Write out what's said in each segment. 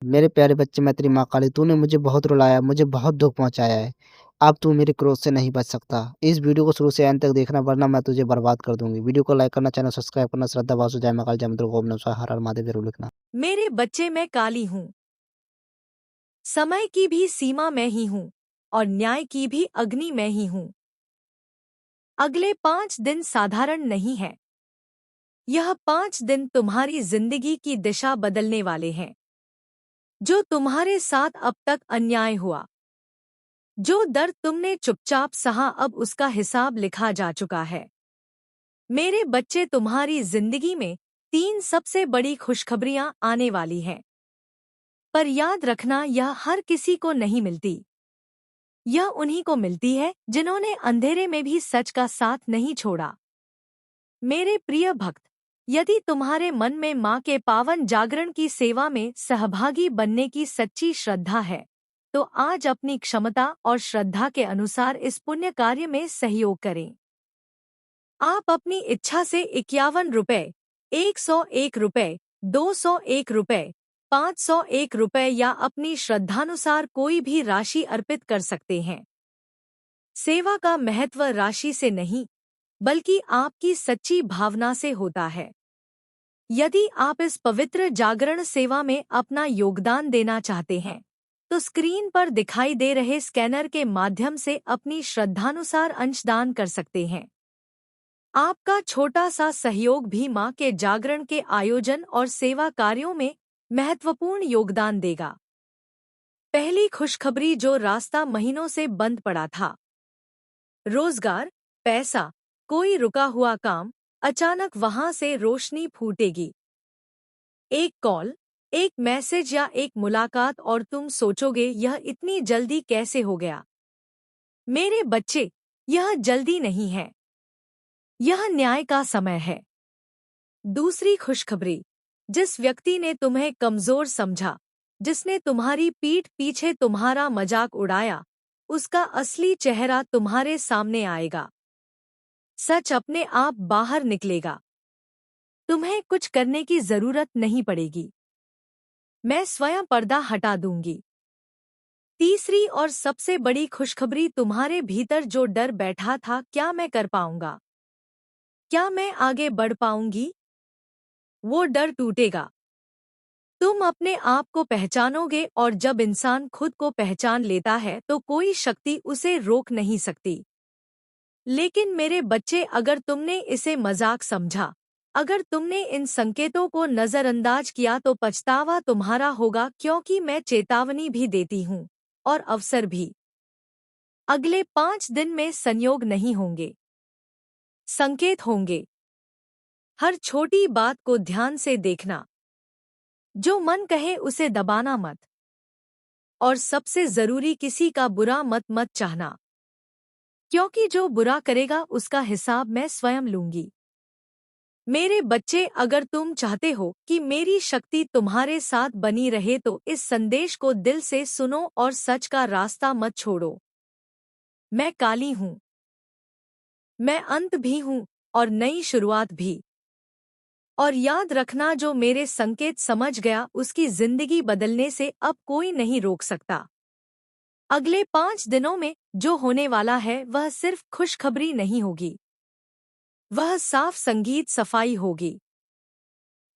मेरे प्यारे बच्चे, मैं तेरी माँ काली, तूने मुझे बहुत रुलाया, मुझे बहुत दुःख पहुँचाया है। अब तू मेरे क्रोध से नहीं बच सकता। इस वीडियो को शुरू से एंड तक देखना, वरना मैं तुझे बर्बाद कर दूँगी। वीडियो को लाइक करना, चैनल सब्सक्राइब करना, श्रद्धा वासु जय महाकाल, जय मंत्र, ओम नमः शिवाय, हर हर महादेव ज़रूर लिखना। मेरे बच्चे, मैं काली हूँ। समय की भी सीमा मैं ही हूँ और न्याय की भी अग्नि मैं ही हूँ। अगले 5 दिन साधारण नहीं है। यह 5 दिन तुम्हारी जिंदगी की दिशा बदलने वाले हैं। जो तुम्हारे साथ अब तक अन्याय हुआ, जो दर्द तुमने चुपचाप सहा, अब उसका हिसाब लिखा जा चुका है। मेरे बच्चे, तुम्हारी जिंदगी में 3 सबसे बड़ी खुशखबरियां आने वाली हैं। पर याद रखना, यह हर किसी को नहीं मिलती। यह उन्हीं को मिलती है जिन्होंने अंधेरे में भी सच का साथ नहीं छोड़ा। मेरे प्रिय भक्त, यदि तुम्हारे मन में माँ के पावन जागरण की सेवा में सहभागी बनने की सच्ची श्रद्धा है, तो आज अपनी क्षमता और श्रद्धा के अनुसार इस पुण्य कार्य में सहयोग करें। आप अपनी इच्छा से 51 रुपए, 101 रुपए, 201 रुपए, 501 रुपए या अपनी श्रद्धानुसार कोई भी राशि अर्पित कर सकते हैं। सेवा का महत्व राशि से नहीं, बल्कि आपकी सच्ची भावना से होता है। यदि आप इस पवित्र जागरण सेवा में अपना योगदान देना चाहते हैं, तो स्क्रीन पर दिखाई दे रहे स्कैनर के माध्यम से अपनी श्रद्धानुसार अंशदान कर सकते हैं। आपका छोटा सा सहयोग भी मां के जागरण के आयोजन और सेवा कार्यों में महत्वपूर्ण योगदान देगा। पहली खुशखबरी, जो रास्ता महीनों से बंद पड़ा था। रोजगार, पैसा, कोई रुका हुआ काम, अचानक वहां से रोशनी फूटेगी। एक कॉल, एक मैसेज या एक मुलाकात और तुम सोचोगे, यह इतनी जल्दी कैसे हो गया। मेरे बच्चे, यह जल्दी नहीं है, यह न्याय का समय है। दूसरी खुशखबरी, जिस व्यक्ति ने तुम्हें कमजोर समझा, जिसने तुम्हारी पीठ पीछे तुम्हारा मजाक उड़ाया, उसका असली चेहरा तुम्हारे सामने आएगा। सच अपने आप बाहर निकलेगा। तुम्हें कुछ करने की जरूरत नहीं पड़ेगी। मैं स्वयं पर्दा हटा दूंगी। तीसरी और सबसे बड़ी खुशखबरी, तुम्हारे भीतर जो डर बैठा था, क्या मैं कर पाऊंगा, क्या मैं आगे बढ़ पाऊंगी, वो डर टूटेगा। तुम अपने आप को पहचानोगे और जब इंसान खुद को पहचान लेता है तो कोई शक्ति उसे रोक नहीं सकती। लेकिन मेरे बच्चे, अगर तुमने इसे मजाक समझा, अगर तुमने इन संकेतों को नजरअंदाज किया, तो पछतावा तुम्हारा होगा, क्योंकि मैं चेतावनी भी देती हूँ और अवसर भी। अगले 5 दिन में संयोग नहीं होंगे, संकेत होंगे। हर छोटी बात को ध्यान से देखना। जो मन कहे उसे दबाना मत, और सबसे जरूरी, किसी का बुरा मत चाहना, क्योंकि जो बुरा करेगा उसका हिसाब मैं स्वयं लूंगी। मेरे बच्चे, अगर तुम चाहते हो कि मेरी शक्ति तुम्हारे साथ बनी रहे, तो इस संदेश को दिल से सुनो और सच का रास्ता मत छोड़ो। मैं काली हूँ, मैं अंत भी हूँ और नई शुरुआत भी। और याद रखना, जो मेरे संकेत समझ गया, उसकी जिंदगी बदलने से अब कोई नहीं रोक सकता। अगले 5 दिनों में जो होने वाला है, वह सिर्फ खुशखबरी नहीं होगी, वह साफ संगीत सफाई होगी।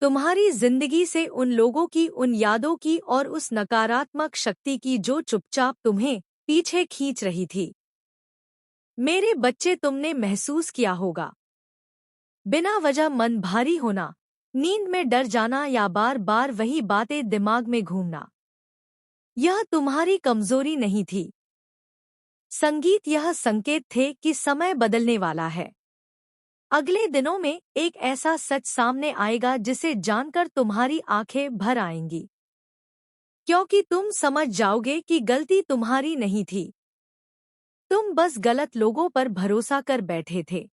तुम्हारी जिंदगी से उन लोगों की, उन यादों की और उस नकारात्मक शक्ति की जो चुपचाप तुम्हें पीछे खींच रही थी। मेरे बच्चे, तुमने महसूस किया होगा, बिना वजह मन भारी होना, नींद में डर जाना या बार बार वही बातें दिमाग में घूमना। यह तुम्हारी कमजोरी नहीं थी। संगीत, यह संकेत थे कि समय बदलने वाला है। अगले दिनों में एक ऐसा सच सामने आएगा जिसे जानकर तुम्हारी आंखें भर आएंगी, क्योंकि तुम समझ जाओगे कि गलती तुम्हारी नहीं थी। तुम बस गलत लोगों पर भरोसा कर बैठे थे।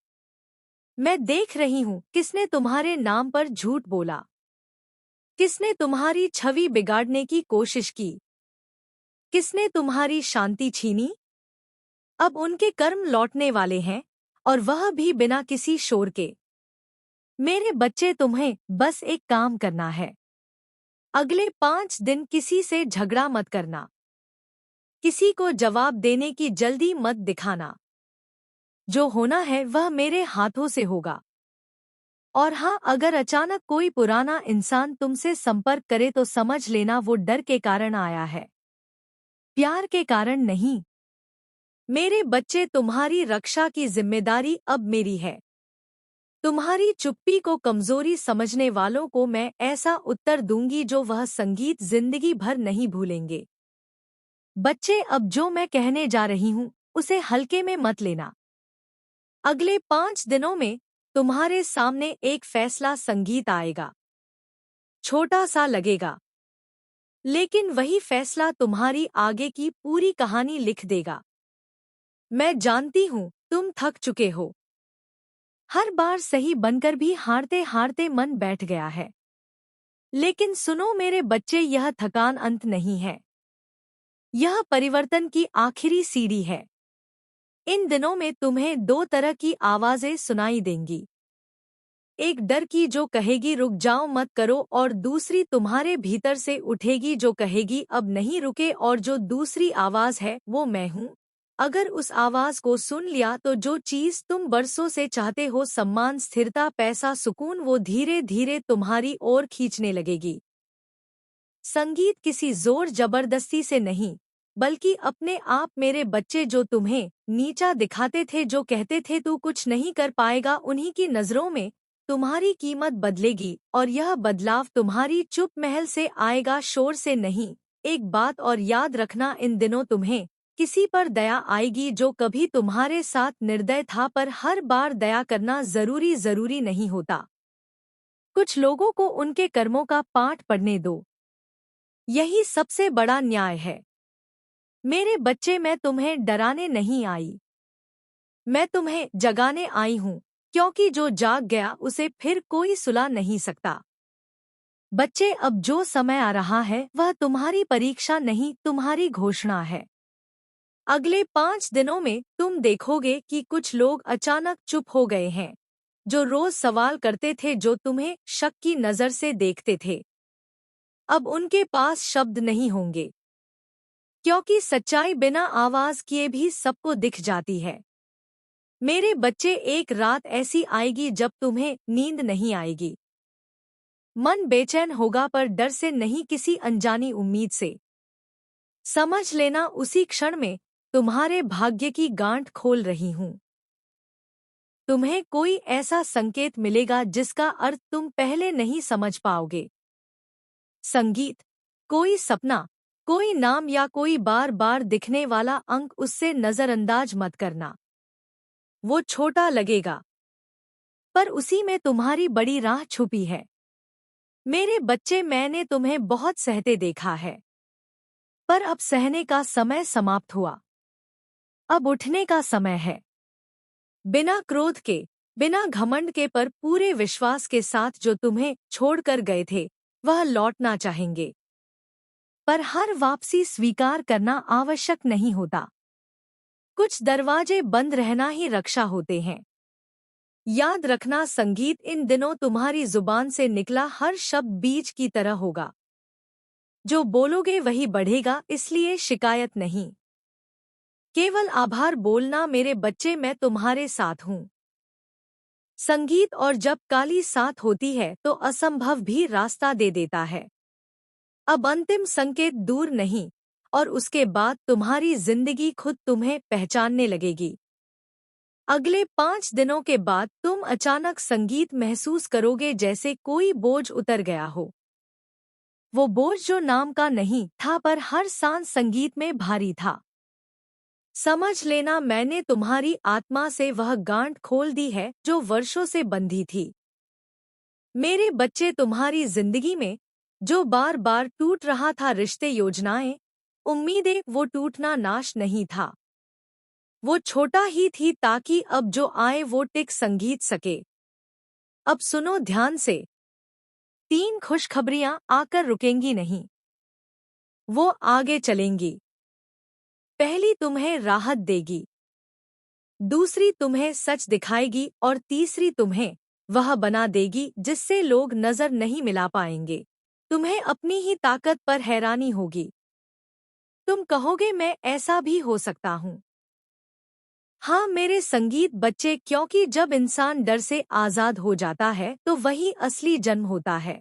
मैं देख रही हूँ, किसने तुम्हारे नाम पर झूठ बोला, किसने तुम्हारी छवि बिगाड़ने की कोशिश की, किसने तुम्हारी शांति छीनी। अब उनके कर्म लौटने वाले हैं, और वह भी बिना किसी शोर के। मेरे बच्चे, तुम्हें बस एक काम करना है। अगले 5 दिन किसी से झगड़ा मत करना। किसी को जवाब देने की जल्दी मत दिखाना। जो होना है वह मेरे हाथों से होगा। और हाँ, अगर अचानक कोई पुराना इंसान तुमसे संपर्क करे तो समझ लेना वो डर के कारण आया है, प्यार के कारण नहीं। मेरे बच्चे, तुम्हारी रक्षा की जिम्मेदारी अब मेरी है। तुम्हारी चुप्पी को कमजोरी समझने वालों को मैं ऐसा उत्तर दूंगी जो वह संगीत जिंदगी भर नहीं भूलेंगे। बच्चे, अब जो मैं कहने जा रही हूँ उसे हल्के में मत लेना। अगले 5 दिनों में तुम्हारे सामने एक फैसला संगीत आएगा। छोटा सा लगेगा, लेकिन वही फैसला तुम्हारी आगे की पूरी कहानी लिख देगा। मैं जानती हूँ तुम थक चुके हो। हर बार सही बनकर भी हारते हारते मन बैठ गया है। लेकिन सुनो मेरे बच्चे, यह थकान अंत नहीं है। यह परिवर्तन की आखिरी सीढ़ी है। इन दिनों में तुम्हें 2 तरह की आवाजें सुनाई देंगी। एक डर की जो कहेगी रुक जाओ मत करो, और दूसरी तुम्हारे भीतर से उठेगी जो कहेगी अब नहीं रुके। और जो दूसरी आवाज है वो मैं हूँ। अगर उस आवाज को सुन लिया तो जो चीज तुम बरसों से चाहते हो, सम्मान, स्थिरता, पैसा, सुकून, वो धीरे धीरे तुम्हारी ओर खींचने लगेगी। संगीत किसी जोर जबरदस्ती से नहीं, बल्कि अपने आप। मेरे बच्चे, जो तुम्हें नीचा दिखाते थे, जो कहते थे तू कुछ नहीं कर पाएगा, उन्हीं की नजरों में तुम्हारी कीमत बदलेगी। और यह बदलाव तुम्हारी चुप महल से आएगा, शोर से नहीं। एक बात और याद रखना, इन दिनों तुम्हें किसी पर दया आएगी जो कभी तुम्हारे साथ निर्दय था, पर हर बार दया करना जरूरी नहीं होता। कुछ लोगों को उनके कर्मों का पाठ पढ़ने दो। यही सबसे बड़ा न्याय है। मेरे बच्चे, मैं तुम्हें डराने नहीं आई, मैं तुम्हें जगाने आई हूँ, क्योंकि जो जाग गया उसे फिर कोई सुला नहीं सकता। बच्चे, अब जो समय आ रहा है वह तुम्हारी परीक्षा नहीं, तुम्हारी घोषणा है। अगले 5 दिनों में तुम देखोगे कि कुछ लोग अचानक चुप हो गए हैं। जो रोज सवाल करते थे, जो तुम्हें शक की नजर से देखते थे, अब उनके पास शब्द नहीं होंगे। क्योंकि सच्चाई बिना आवाज किए भी सबको दिख जाती है। मेरे बच्चे, एक रात ऐसी आएगी जब तुम्हें नींद नहीं आएगी। मन बेचैन होगा, पर डर से नहीं, किसी अनजानी उम्मीद से। समझ लेना, उसी क्षण में तुम्हारे भाग्य की गांठ खोल रही हूँ। तुम्हें कोई ऐसा संकेत मिलेगा जिसका अर्थ तुम पहले नहीं समझ पाओगे। संगीत, कोई सपना, कोई नाम या कोई बार बार दिखने वाला अंक, उससे नजरअंदाज मत करना। वो छोटा लगेगा, पर उसी में तुम्हारी बड़ी राह छुपी है। मेरे बच्चे, मैंने तुम्हें बहुत सहते देखा है, पर अब सहने का समय समाप्त हुआ। अब उठने का समय है। बिना क्रोध के, बिना घमंड के, पर पूरे विश्वास के साथ। जो तुम्हें छोड़कर गए थे वह लौटना चाहेंगे, पर हर वापसी स्वीकार करना आवश्यक नहीं होता। कुछ दरवाजे बंद रहना ही रक्षा होते हैं। याद रखना, संगीत, इन दिनों तुम्हारी जुबान से निकला हर शब्द बीज की तरह होगा। जो बोलोगे वही बढ़ेगा, इसलिए शिकायत नहीं, केवल आभार बोलना। मेरे बच्चे, मैं तुम्हारे साथ हूँ। संगीत, और जब काली साथ होती है तो असंभव भी रास्ता दे देता है। अब अंतिम संकेत दूर नहीं, और उसके बाद तुम्हारी जिंदगी खुद तुम्हें पहचानने लगेगी। अगले 5 दिनों के बाद तुम अचानक संगीत महसूस करोगे, जैसे कोई बोझ उतर गया हो। वो बोझ जो नाम का नहीं था, पर हर सांस संगीत में भारी था। समझ लेना, मैंने तुम्हारी आत्मा से वह गांठ खोल दी है जो वर्षों से बंधी थी। मेरे बच्चे, तुम्हारी जिंदगी में जो बार बार टूट रहा था, रिश्ते, योजनाएं, उम्मीदें, वो टूटना नाश नहीं था। वो छोटा ही थी, ताकि अब जो आए वो टिक संगीत सके। अब सुनो ध्यान से। 3 खुशखबरियां आकर रुकेंगी नहीं, वो आगे चलेंगी। पहली तुम्हें राहत देगी, दूसरी तुम्हें सच दिखाएगी, और तीसरी तुम्हें वह बना देगी जिससे लोग नजर नहीं मिला पाएंगे। तुम्हें अपनी ही ताकत पर हैरानी होगी। तुम कहोगे मैं ऐसा भी हो सकता हूँ। हाँ मेरे संगीत बच्चे, क्योंकि जब इंसान डर से आजाद हो जाता है तो वही असली जन्म होता है।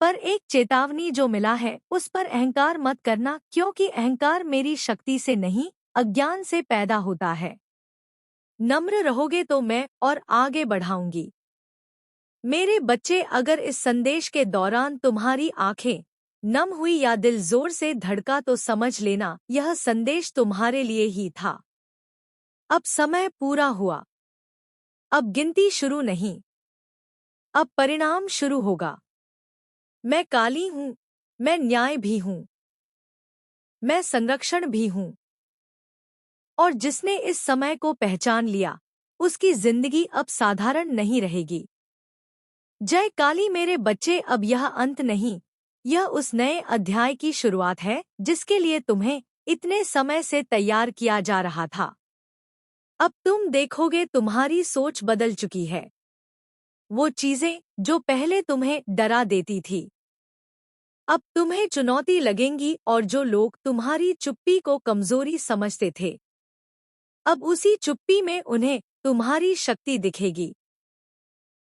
पर एक चेतावनी जो मिला है उस पर अहंकार मत करना, क्योंकि अहंकार मेरी शक्ति से नहीं, अज्ञान से पैदा होता है। नम्र रहोगे तो मैं और आगे बढ़ाऊंगी। मेरे बच्चे, अगर इस संदेश के दौरान तुम्हारी आंखें नम हुई या दिल जोर से धड़का तो समझ लेना यह संदेश तुम्हारे लिए ही था। अब समय पूरा हुआ। अब गिनती शुरू नहीं, अब परिणाम शुरू होगा। मैं काली हूँ, मैं न्याय भी हूँ, मैं संरक्षण भी हूँ। और जिसने इस समय को पहचान लिया उसकी जिंदगी अब साधारण नहीं रहेगी। जय काली मेरे बच्चे, अब यह अंत नहीं, यह उस नए अध्याय की शुरुआत है जिसके लिए तुम्हें इतने समय से तैयार किया जा रहा था। अब तुम देखोगे तुम्हारी सोच बदल चुकी है। वो चीजें जो पहले तुम्हें डरा देती थी अब तुम्हें चुनौती लगेंगी, और जो लोग तुम्हारी चुप्पी को कमजोरी समझते थे अब उसी चुप्पी में उन्हें तुम्हारी शक्ति दिखेगी।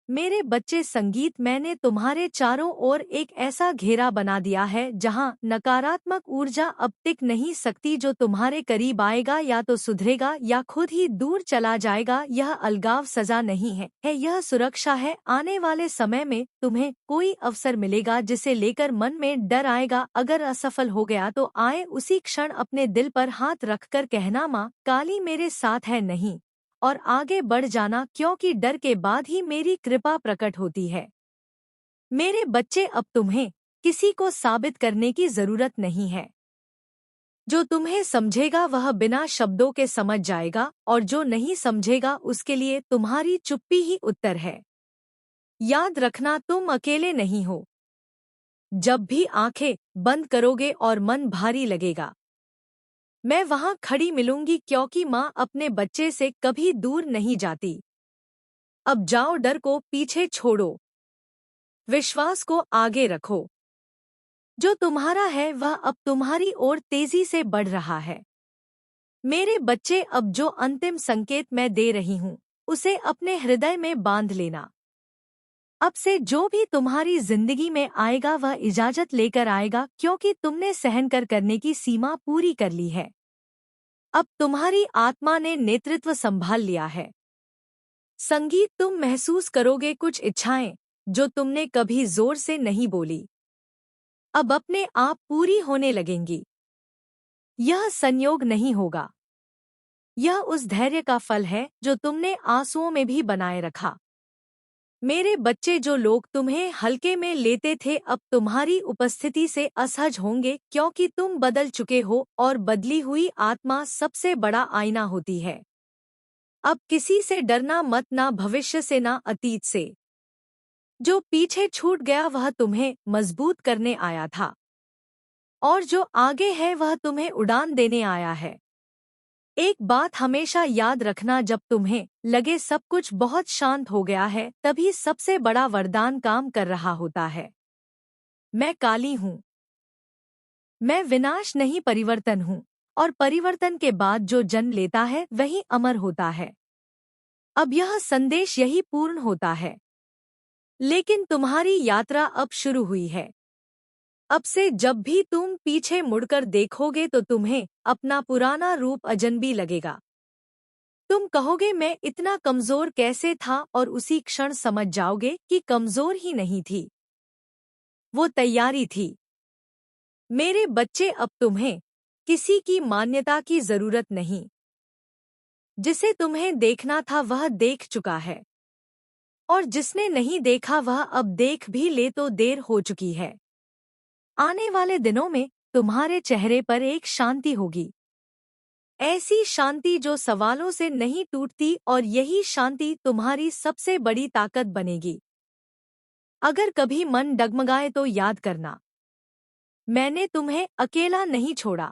मेरे बच्चे संगीत, मैंने तुम्हारे चारों ओर एक ऐसा घेरा बना दिया है जहां नकारात्मक ऊर्जा अब टिक नहीं सकती। जो तुम्हारे करीब आएगा या तो सुधरेगा या खुद ही दूर चला जाएगा। यह अलगाव सजा नहीं है, यह सुरक्षा है। आने वाले समय में तुम्हें कोई अवसर मिलेगा जिसे लेकर मन में डर आएगा। अगर असफल हो गया तो आए उसी क्षण अपने दिल पर हाथ रखकर कहना, माँ काली मेरे साथ है, नहीं, और आगे बढ़ जाना, क्योंकि डर के बाद ही मेरी कृपा प्रकट होती है। मेरे बच्चे, अब तुम्हें किसी को साबित करने की जरूरत नहीं है। जो तुम्हें समझेगा वह बिना शब्दों के समझ जाएगा, और जो नहीं समझेगा उसके लिए तुम्हारी चुप्पी ही उत्तर है। याद रखना, तुम अकेले नहीं हो। जब भी आंखें बंद करोगे और मन भारी लगेगा, मैं वहां खड़ी मिलूंगी, क्योंकि माँ अपने बच्चे से कभी दूर नहीं जाती। अब जाओ, डर को पीछे छोड़ो, विश्वास को आगे रखो। जो तुम्हारा है वह अब तुम्हारी ओर तेजी से बढ़ रहा है। मेरे बच्चे, अब जो अंतिम संकेत मैं दे रही हूँ उसे अपने हृदय में बांध लेना। अब से जो भी तुम्हारी जिंदगी में आएगा वह इजाजत लेकर आएगा, क्योंकि तुमने सहन करने की सीमा पूरी कर ली है। अब तुम्हारी आत्मा ने नेतृत्व संभाल लिया है। संगीत, तुम महसूस करोगे कुछ इच्छाएं जो तुमने कभी जोर से नहीं बोली अब अपने आप पूरी होने लगेंगी। यह संयोग नहीं होगा, यह उस धैर्य का फल है जो तुमने आंसुओं में भी बनाए रखा। मेरे बच्चे, जो लोग तुम्हें हल्के में लेते थे अब तुम्हारी उपस्थिति से असहज होंगे, क्योंकि तुम बदल चुके हो और बदली हुई आत्मा सबसे बड़ा आईना होती है। अब किसी से डरना मत, ना भविष्य से ना अतीत से। जो पीछे छूट गया वह तुम्हें मजबूत करने आया था, और जो आगे है वह तुम्हें उड़ान देने आया है। एक बात हमेशा याद रखना, जब तुम्हें लगे सब कुछ बहुत शांत हो गया है तभी सबसे बड़ा वरदान काम कर रहा होता है। मैं काली हूँ, मैं विनाश नहीं परिवर्तन हूँ, और परिवर्तन के बाद जो जन्म लेता है वही अमर होता है। अब यह संदेश यही पूर्ण होता है, लेकिन तुम्हारी यात्रा अब शुरू हुई है। अब से जब भी तुम पीछे मुड़कर देखोगे तो तुम्हें अपना पुराना रूप अजनबी लगेगा। तुम कहोगे मैं इतना कमजोर कैसे था, और उसी क्षण समझ जाओगे कि कमजोर ही नहीं थी, वो तैयारी थी। मेरे बच्चे, अब तुम्हें किसी की मान्यता की जरूरत नहीं। जिसे तुम्हें देखना था वह देख चुका है, और जिसने नहीं देखा वह अब देख भी ले तो देर हो चुकी है। आने वाले दिनों में तुम्हारे चेहरे पर एक शांति होगी, ऐसी शांति जो सवालों से नहीं टूटती, और यही शांति तुम्हारी सबसे बड़ी ताकत बनेगी। अगर कभी मन डगमगाए तो याद करना, मैंने तुम्हें अकेला नहीं छोड़ा।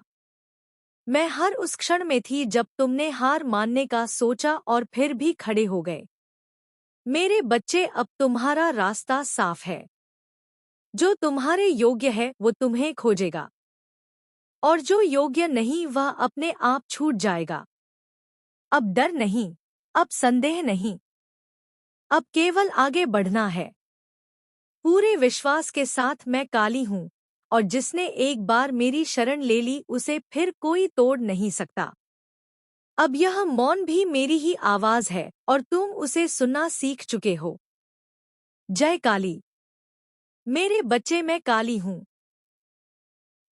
मैं हर उस क्षण में थी जब तुमने हार मानने का सोचा और फिर भी खड़े हो गए। मेरे बच्चे, अब तुम्हारा रास्ता साफ है। जो तुम्हारे योग्य है वो तुम्हें खोजेगा, और जो योग्य नहीं वह अपने आप छूट जाएगा। अब डर नहीं, अब संदेह नहीं, अब केवल आगे बढ़ना है। पूरे विश्वास के साथ मैं काली हूँ, और जिसने एक बार मेरी शरण ले ली उसे फिर कोई तोड़ नहीं सकता। अब यह मौन भी मेरी ही आवाज है और तुम उसे सुनना सीख चुके हो। जय काली। मेरे बच्चे, मैं काली हूँ।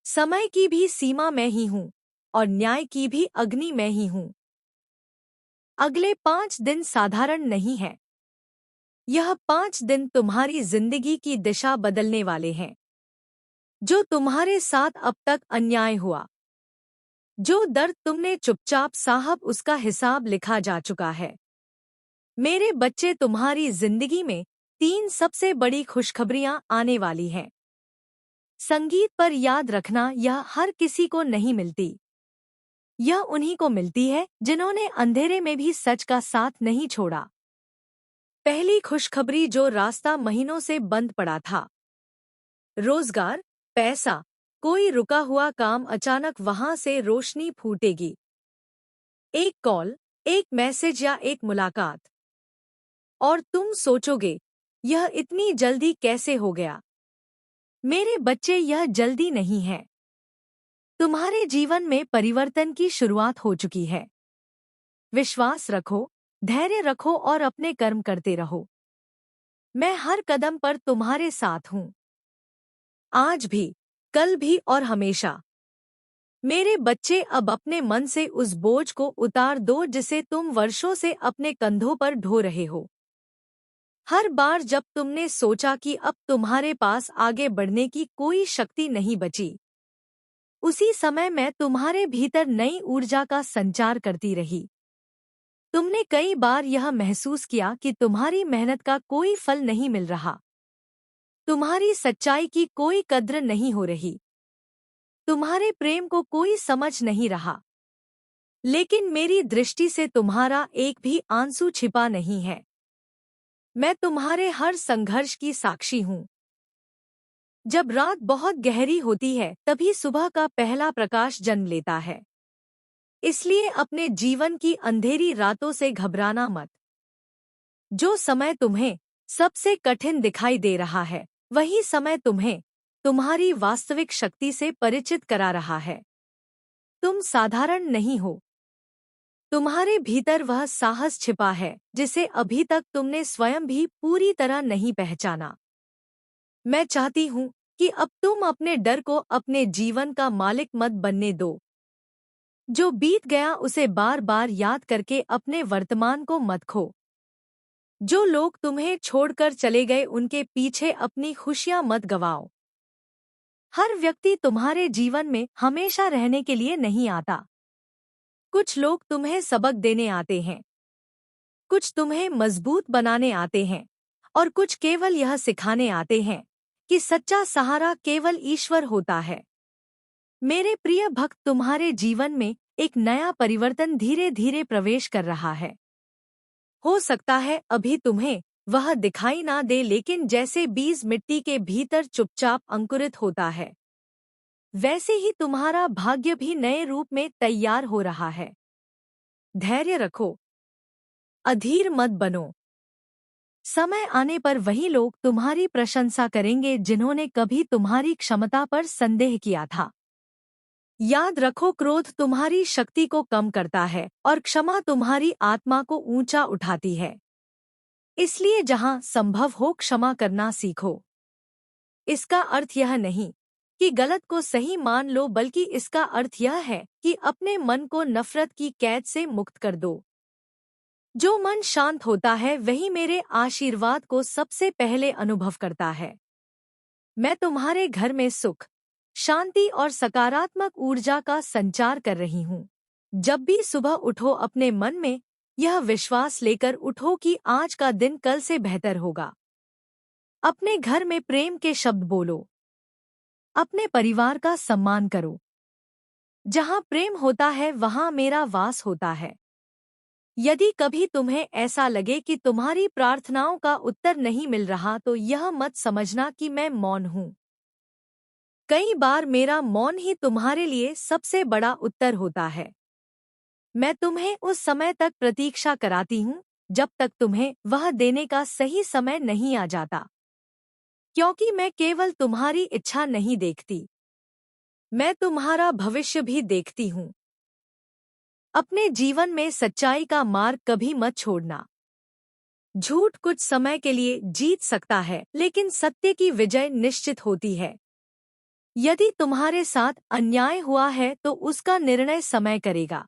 समय की भी सीमा मैं ही हूँ, और न्याय की भी अग्नि मैं ही हूँ। अगले 5 दिन साधारण नहीं है। यह 5 दिन तुम्हारी जिंदगी की दिशा बदलने वाले हैं। जो तुम्हारे साथ अब तक अन्याय हुआ, जो दर्द तुमने चुपचाप साहब, उसका हिसाब लिखा जा चुका है। मेरे बच्चे, तुम्हारी जिंदगी में 3 सबसे बड़ी खुशखबरियां आने वाली हैं। संगीत पर याद रखना, यह हर किसी को नहीं मिलती। यह उन्हीं को मिलती है जिन्होंने अंधेरे में भी सच का साथ नहीं छोड़ा। पहली खुशखबरी, जो रास्ता महीनों से बंद पड़ा था, रोजगार, पैसा, कोई रुका हुआ काम, अचानक वहां से रोशनी फूटेगी। एक कॉल, एक मैसेज या एक मुलाकात, और तुम सोचोगे, यह इतनी जल्दी कैसे हो गया। मेरे बच्चे, यह जल्दी नहीं है। तुम्हारे जीवन में परिवर्तन की शुरुआत हो चुकी है। विश्वास रखो, धैर्य रखो और अपने कर्म करते रहो। मैं हर कदम पर तुम्हारे साथ हूँ, आज भी, कल भी और हमेशा। मेरे बच्चे, अब अपने मन से उस बोझ को उतार दो जिसे तुम वर्षों से अपने कंधों पर ढो रहे हो। हर बार जब तुमने सोचा कि अब तुम्हारे पास आगे बढ़ने की कोई शक्ति नहीं बची, उसी समय मैं तुम्हारे भीतर नई ऊर्जा का संचार करती रही। तुमने कई बार यह महसूस किया कि तुम्हारी मेहनत का कोई फल नहीं मिल रहा, तुम्हारी सच्चाई की कोई कद्र नहीं हो रही, तुम्हारे प्रेम को कोई समझ नहीं रहा। लेकिन मेरी दृष्टि से तुम्हारा एक भी आंसू छिपा नहीं है। मैं तुम्हारे हर संघर्ष की साक्षी हूँ। जब रात बहुत गहरी होती है तभी सुबह का पहला प्रकाश जन्म लेता है। इसलिए अपने जीवन की अंधेरी रातों से घबराना मत। जो समय तुम्हें सबसे कठिन दिखाई दे रहा है, वही समय तुम्हें तुम्हारी वास्तविक शक्ति से परिचित करा रहा है। तुम साधारण नहीं हो। तुम्हारे भीतर वह साहस छिपा है जिसे अभी तक तुमने स्वयं भी पूरी तरह नहीं पहचाना। मैं चाहती हूँ कि अब तुम अपने डर को अपने जीवन का मालिक मत बनने दो। जो बीत गया उसे बार बार याद करके अपने वर्तमान को मत खो। जो लोग तुम्हें छोड़कर चले गए उनके पीछे अपनी खुशियां मत गवाओ। हर व्यक्ति तुम्हारे जीवन में हमेशा रहने के लिए नहीं आता। कुछ लोग तुम्हें सबक देने आते हैं, कुछ तुम्हें मजबूत बनाने आते हैं, और कुछ केवल यह सिखाने आते हैं कि सच्चा सहारा केवल ईश्वर होता है। मेरे प्रिय भक्त, तुम्हारे जीवन में एक नया परिवर्तन धीरे धीरे प्रवेश कर रहा है। हो सकता है अभी तुम्हें वह दिखाई ना दे, लेकिन जैसे बीज मिट्टी के भीतर चुपचाप अंकुरित होता है, वैसे ही तुम्हारा भाग्य भी नए रूप में तैयार हो रहा है। धैर्य रखो, अधीर मत बनो। समय आने पर वही लोग तुम्हारी प्रशंसा करेंगे जिन्होंने कभी तुम्हारी क्षमता पर संदेह किया था। याद रखो, क्रोध तुम्हारी शक्ति को कम करता है और क्षमा तुम्हारी आत्मा को ऊंचा उठाती है। इसलिए जहां संभव हो क्षमा करना सीखो। इसका अर्थ यह नहीं कि गलत को सही मान लो, बल्कि इसका अर्थ यह है कि अपने मन को नफरत की कैद से मुक्त कर दो। जो मन शांत होता है वही मेरे आशीर्वाद को सबसे पहले अनुभव करता है। मैं तुम्हारे घर में सुख, शांति और सकारात्मक ऊर्जा का संचार कर रही हूँ। जब भी सुबह उठो, अपने मन में यह विश्वास लेकर उठो कि आज का दिन कल से बेहतर होगा। अपने घर में प्रेम के शब्द बोलो। अपने परिवार का सम्मान करो। जहाँ प्रेम होता है वहाँ मेरा वास होता है। यदि कभी तुम्हें ऐसा लगे कि तुम्हारी प्रार्थनाओं का उत्तर नहीं मिल रहा तो यह मत समझना कि मैं मौन हूँ। कई बार मेरा मौन ही तुम्हारे लिए सबसे बड़ा उत्तर होता है। मैं तुम्हें उस समय तक प्रतीक्षा कराती हूँ जब तक तुम्हें वह देने का सही समय नहीं आ जाता, क्योंकि मैं केवल तुम्हारी इच्छा नहीं देखती, मैं तुम्हारा भविष्य भी देखती हूँ। अपने जीवन में सच्चाई का मार्ग कभी मत छोड़ना। झूठ कुछ समय के लिए जीत सकता है, लेकिन सत्य की विजय निश्चित होती है। यदि तुम्हारे साथ अन्याय हुआ है तो उसका निर्णय समय करेगा।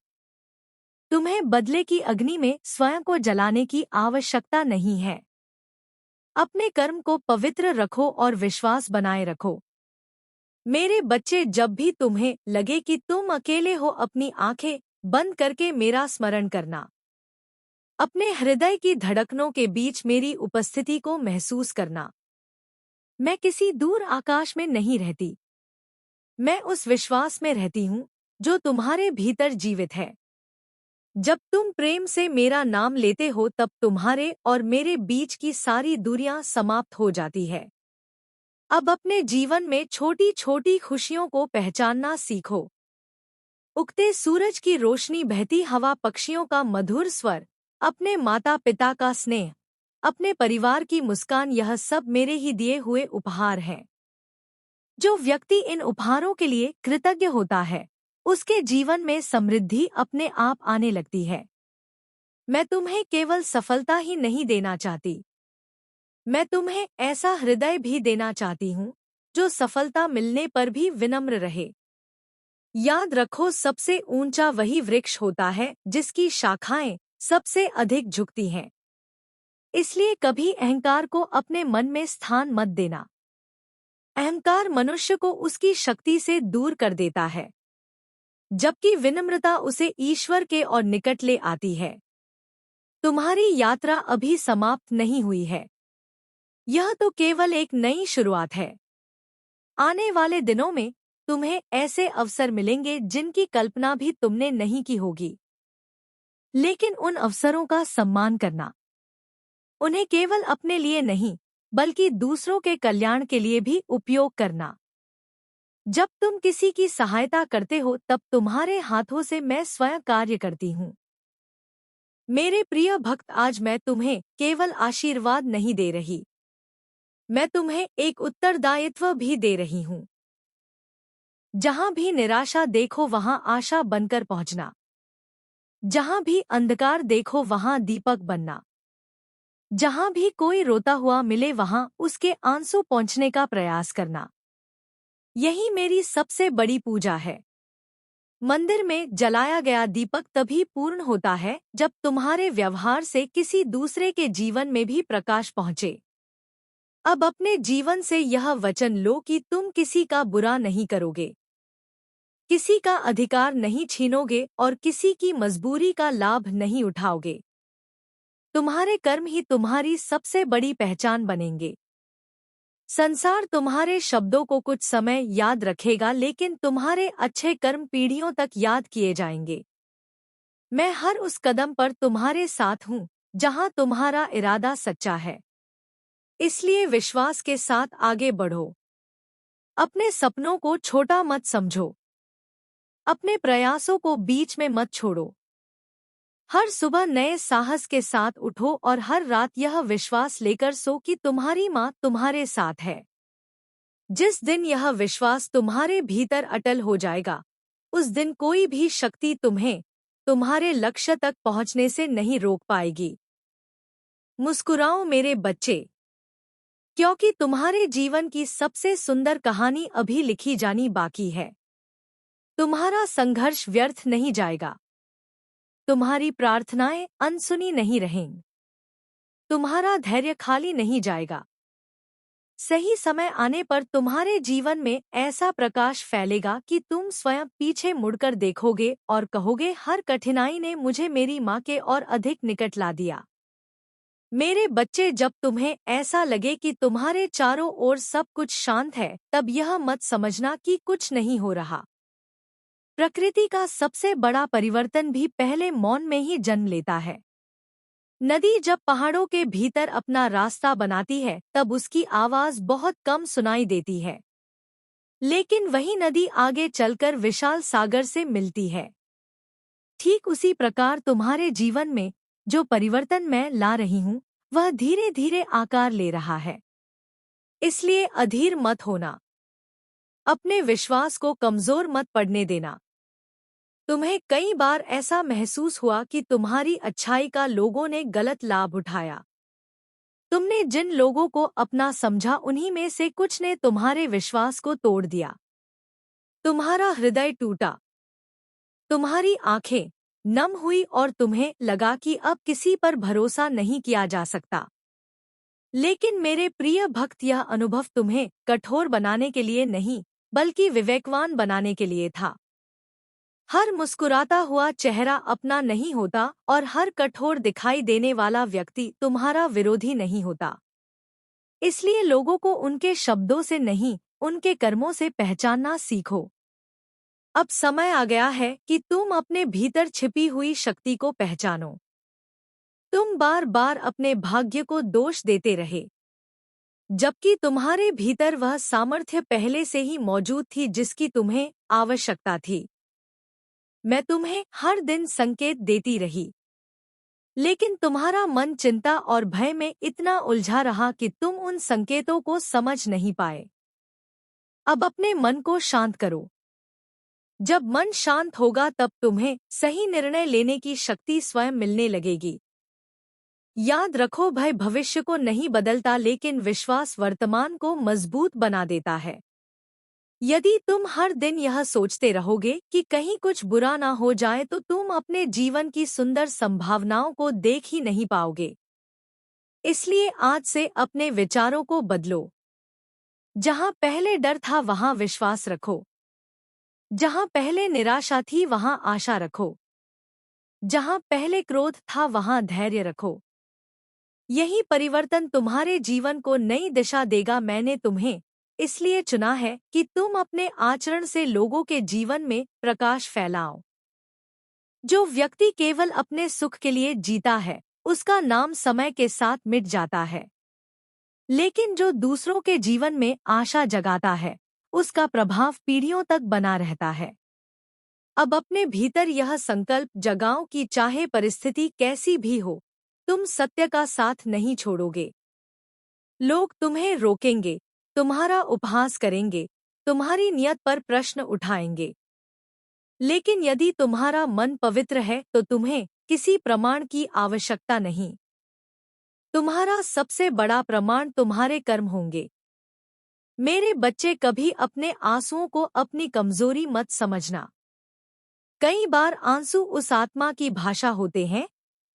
तुम्हें बदले की अग्नि में स्वयं को जलाने की आवश्यकता नहीं है। अपने कर्म को पवित्र रखो और विश्वास बनाए रखो। मेरे बच्चे, जब भी तुम्हें लगे कि तुम अकेले हो, अपनी आंखें बंद करके मेरा स्मरण करना। अपने हृदय की धड़कनों के बीच मेरी उपस्थिति को महसूस करना। मैं किसी दूर आकाश में नहीं रहती, मैं उस विश्वास में रहती हूँ जो तुम्हारे भीतर जीवित है। जब तुम प्रेम से मेरा नाम लेते हो तब तुम्हारे और मेरे बीच की सारी दूरियां समाप्त हो जाती है। अब अपने जीवन में छोटी छोटी खुशियों को पहचानना सीखो। उगते सूरज की रोशनी, बहती हवा, पक्षियों का मधुर स्वर, अपने माता पिता का स्नेह, अपने परिवार की मुस्कान, यह सब मेरे ही दिए हुए उपहार हैं। जो व्यक्ति इन उपहारों के लिए कृतज्ञ होता है उसके जीवन में समृद्धि अपने आप आने लगती है। मैं तुम्हें केवल सफलता ही नहीं देना चाहती, मैं तुम्हें ऐसा हृदय भी देना चाहती हूँ जो सफलता मिलने पर भी विनम्र रहे। याद रखो, सबसे ऊंचा वही वृक्ष होता है जिसकी शाखाएं सबसे अधिक झुकती हैं। इसलिए कभी अहंकार को अपने मन में स्थान मत देना। अहंकार मनुष्य को उसकी शक्ति से दूर कर देता है, जबकि विनम्रता उसे ईश्वर के और निकट ले आती है। तुम्हारी यात्रा अभी समाप्त नहीं हुई है, यह तो केवल एक नई शुरुआत है। आने वाले दिनों में तुम्हें ऐसे अवसर मिलेंगे जिनकी कल्पना भी तुमने नहीं की होगी, लेकिन उन अवसरों का सम्मान करना। उन्हें केवल अपने लिए नहीं बल्कि दूसरों के कल्याण के लिए भी उपयोग करना। जब तुम किसी की सहायता करते हो तब तुम्हारे हाथों से मैं स्वयं कार्य करती हूँ। मेरे प्रिय भक्त, आज मैं तुम्हें केवल आशीर्वाद नहीं दे रही, मैं तुम्हें एक उत्तरदायित्व भी दे रही हूँ। जहाँ भी निराशा देखो वहाँ आशा बनकर पहुँचना, जहाँ भी अंधकार देखो वहाँ दीपक बनना, जहाँ भी कोई रोता हुआ मिले वहाँ उसके आंसू पहुँचने का प्रयास करना। यही मेरी सबसे बड़ी पूजा है। मंदिर में जलाया गया दीपक तभी पूर्ण होता है जब तुम्हारे व्यवहार से किसी दूसरे के जीवन में भी प्रकाश पहुँचे। अब अपने जीवन से यह वचन लो कि तुम किसी का बुरा नहीं करोगे, किसी का अधिकार नहीं छीनोगे और किसी की मजबूरी का लाभ नहीं उठाओगे। तुम्हारे कर्म ही तुम्हारी सबसे बड़ी पहचान बनेंगे। संसार तुम्हारे शब्दों को कुछ समय याद रखेगा, लेकिन तुम्हारे अच्छे कर्म पीढ़ियों तक याद किए जाएंगे। मैं हर उस कदम पर तुम्हारे साथ हूँ जहाँ तुम्हारा इरादा सच्चा है। इसलिए विश्वास के साथ आगे बढ़ो। अपने सपनों को छोटा मत समझो, अपने प्रयासों को बीच में मत छोड़ो। हर सुबह नए साहस के साथ उठो और हर रात यह विश्वास लेकर सो कि तुम्हारी माँ तुम्हारे साथ है। जिस दिन यह विश्वास तुम्हारे भीतर अटल हो जाएगा, उस दिन कोई भी शक्ति तुम्हें तुम्हारे लक्ष्य तक पहुँचने से नहीं रोक पाएगी। मुस्कुराओ मेरे बच्चे, क्योंकि तुम्हारे जीवन की सबसे सुंदर कहानी अभी लिखी जानी बाकी है। तुम्हारा संघर्ष व्यर्थ नहीं जाएगा, तुम्हारी प्रार्थनाएं अनसुनी नहीं रहेंगी, तुम्हारा धैर्य खाली नहीं जाएगा। सही समय आने पर तुम्हारे जीवन में ऐसा प्रकाश फैलेगा कि तुम स्वयं पीछे मुड़कर देखोगे और कहोगे, हर कठिनाई ने मुझे मेरी माँ के और अधिक निकट ला दिया। मेरे बच्चे, जब तुम्हें ऐसा लगे कि तुम्हारे चारों ओर सब कुछ शांत है, तब यह मत समझना कि कुछ नहीं हो रहा। प्रकृति का सबसे बड़ा परिवर्तन भी पहले मौन में ही जन्म लेता है। नदी जब पहाड़ों के भीतर अपना रास्ता बनाती है तब उसकी आवाज बहुत कम सुनाई देती है, लेकिन वही नदी आगे चलकर विशाल सागर से मिलती है। ठीक उसी प्रकार तुम्हारे जीवन में जो परिवर्तन मैं ला रही हूँ वह धीरे धीरे आकार ले रहा है। इसलिए अधीर मत होना, अपने विश्वास को कमजोर मत पड़ने देना। तुम्हें कई बार ऐसा महसूस हुआ कि तुम्हारी अच्छाई का लोगों ने गलत लाभ उठाया। तुमने जिन लोगों को अपना समझा उन्हीं में से कुछ ने तुम्हारे विश्वास को तोड़ दिया। तुम्हारा हृदय टूटा, तुम्हारी आंखें नम हुई और तुम्हें लगा कि अब किसी पर भरोसा नहीं किया जा सकता। लेकिन मेरे प्रिय भक्त, यह अनुभव तुम्हें कठोर बनाने के लिए नहीं बल्कि विवेकवान बनाने के लिए था। हर मुस्कुराता हुआ चेहरा अपना नहीं होता और हर कठोर दिखाई देने वाला व्यक्ति तुम्हारा विरोधी नहीं होता। इसलिए लोगों को उनके शब्दों से नहीं, उनके कर्मों से पहचानना सीखो। अब समय आ गया है कि तुम अपने भीतर छिपी हुई शक्ति को पहचानो। तुम बार बार अपने भाग्य को दोष देते रहे, जबकि तुम्हारे भीतर वह सामर्थ्य पहले से ही मौजूद थी जिसकी तुम्हें आवश्यकता थी। मैं तुम्हें हर दिन संकेत देती रही, लेकिन तुम्हारा मन चिंता और भय में इतना उलझा रहा कि तुम उन संकेतों को समझ नहीं पाए। अब अपने मन को शांत करो। जब मन शांत होगा तब तुम्हें सही निर्णय लेने की शक्ति स्वयं मिलने लगेगी। याद रखो, भय भविष्य को नहीं बदलता, लेकिन विश्वास वर्तमान को मजबूत बना देता है। यदि तुम हर दिन यह सोचते रहोगे कि कहीं कुछ बुरा ना हो जाए तो तुम अपने जीवन की सुंदर संभावनाओं को देख ही नहीं पाओगे। इसलिए आज से अपने विचारों को बदलो। जहां पहले डर था वहां विश्वास रखो। जहां पहले निराशा थी वहां आशा रखो। जहां पहले क्रोध था वहां धैर्य रखो। यही परिवर्तन तुम्हारे जीवन को नई दिशा देगा। मैंने तुम्हें इसलिए चुना है कि तुम अपने आचरण से लोगों के जीवन में प्रकाश फैलाओ। जो व्यक्ति केवल अपने सुख के लिए जीता है उसका नाम समय के साथ मिट जाता है, लेकिन जो दूसरों के जीवन में आशा जगाता है उसका प्रभाव पीढ़ियों तक बना रहता है। अब अपने भीतर यह संकल्प जगाओ कि चाहे परिस्थिति कैसी भी हो, तुम सत्य का साथ नहीं छोड़ोगे। लोग तुम्हें रोकेंगे, तुम्हारा उपहास करेंगे, तुम्हारी नियत पर प्रश्न उठाएंगे, लेकिन यदि तुम्हारा मन पवित्र है तो तुम्हें किसी प्रमाण की आवश्यकता नहीं। तुम्हारा सबसे बड़ा प्रमाण तुम्हारे कर्म होंगे। मेरे बच्चे, कभी अपने आंसुओं को अपनी कमजोरी मत समझना। कई बार आंसू उस आत्मा की भाषा होते हैं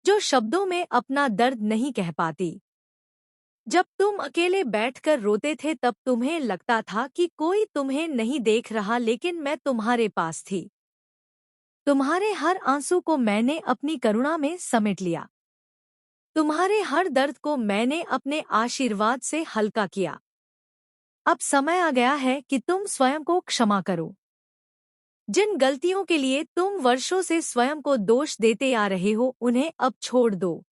जो शब्दों में अपना दर्द नहीं कह पाती। जब तुम अकेले बैठकर रोते थे तब तुम्हें लगता था कि कोई तुम्हें नहीं देख रहा, लेकिन मैं तुम्हारे पास थी। तुम्हारे हर आंसू को मैंने अपनी करुणा में समेट लिया। तुम्हारे हर दर्द को मैंने अपने आशीर्वाद से हल्का किया। अब समय आ गया है कि तुम स्वयं को क्षमा करो। जिन गलतियों के लिए तुम वर्षों से स्वयं को दोष देते आ रहे हो उन्हें अब छोड़ दो।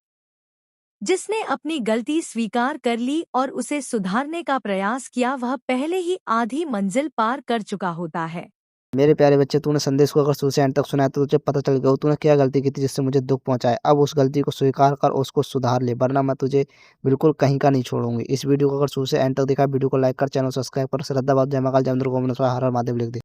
जिसने अपनी गलती स्वीकार कर ली और उसे सुधारने का प्रयास किया वह पहले ही आधी मंजिल पार कर चुका होता है। मेरे प्यारे बच्चे, तूने संदेश को अगर शुरू से एंड तक सुना है तो तुझे पता चल गया हो तूने क्या गलती की थी जिससे मुझे दुःख पहुँचा है। अब उस गलती को स्वीकार कर उसको सुधार ले, वरना मैं तुझे बिल्कुल कहीं का नहीं छोड़ूँगी। इस वीडियो को अगर शुरू से एंड तक देखा, वीडियो को लाइक कर, चैनल सब्सक्राइब कर, श्रद्धा बाबू जय महाकाल, जय इंद्र गोविंद स्वाहा, हर हर महादेव लिख दे।